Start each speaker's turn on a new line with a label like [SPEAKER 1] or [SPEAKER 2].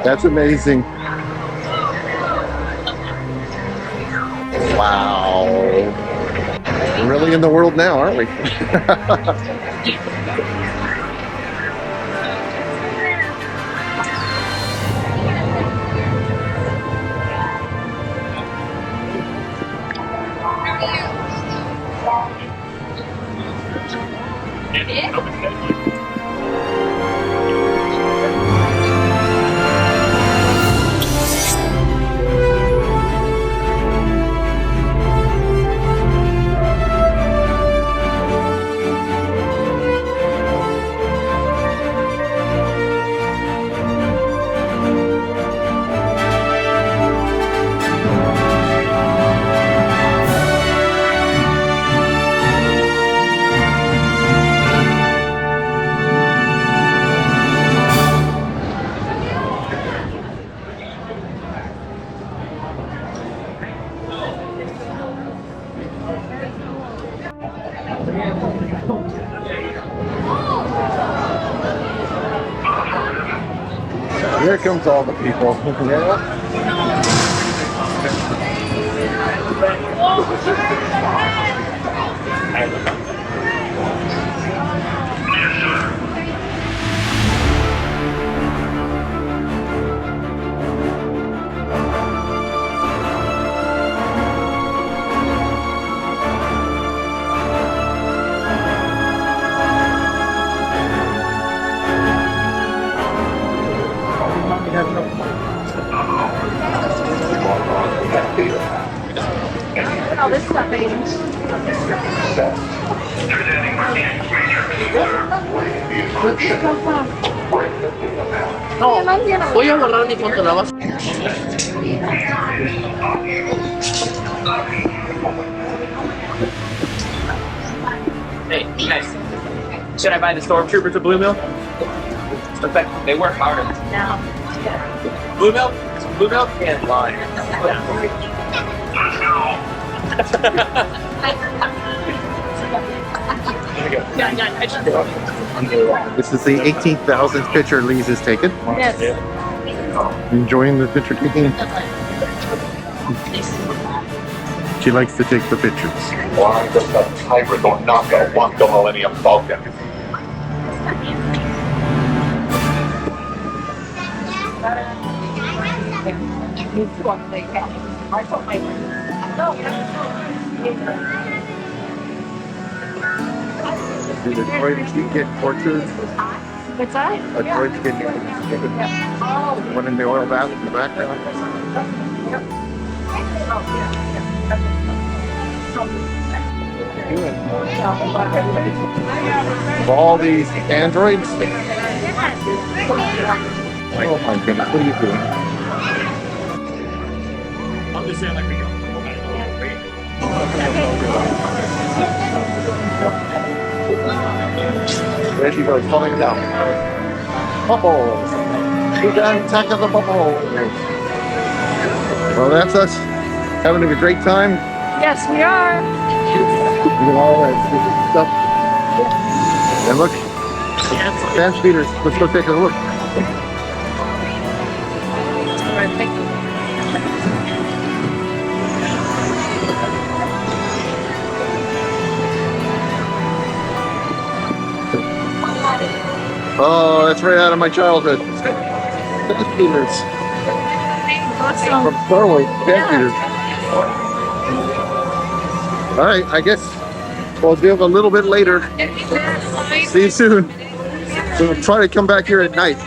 [SPEAKER 1] That's amazing. Wow. We're really in the world now, aren't we? Here comes all the people.
[SPEAKER 2] All this stuff
[SPEAKER 3] No, voy a agarrar mi foto, la vas.
[SPEAKER 4] Hey, guys. Should I buy the stormtroopers a blue milk? In fact, they work harder.
[SPEAKER 2] now.
[SPEAKER 4] Blue milk and lime.
[SPEAKER 1] This is the 18,000th picture Lise has taken.
[SPEAKER 2] Yes.
[SPEAKER 1] Enjoying the picture taking. She likes to take the pictures.
[SPEAKER 5] Why does the pirate or Naka want the Millennium Falcon?
[SPEAKER 1] Do the droids get tortured?
[SPEAKER 2] What's that?
[SPEAKER 1] A droids get one in the oil bath in the background. Of all these androids. Oh my goodness, what are you doing?
[SPEAKER 4] I'm just saying, like, we go.
[SPEAKER 1] There she goes, falling down. Bubbles! The attack of the bubbles! Well, that's us having a great time.
[SPEAKER 2] Yes, we are.
[SPEAKER 1] Doing all that stuff. And look, fan speeders. Let's go take a look. Oh, that's right out of my childhood. Fan speeders.
[SPEAKER 2] Awesome.
[SPEAKER 1] From Star Wars. Fan speeders. All right, I guess we'll do it a little bit later. See you soon. So we'll try to come back here at night.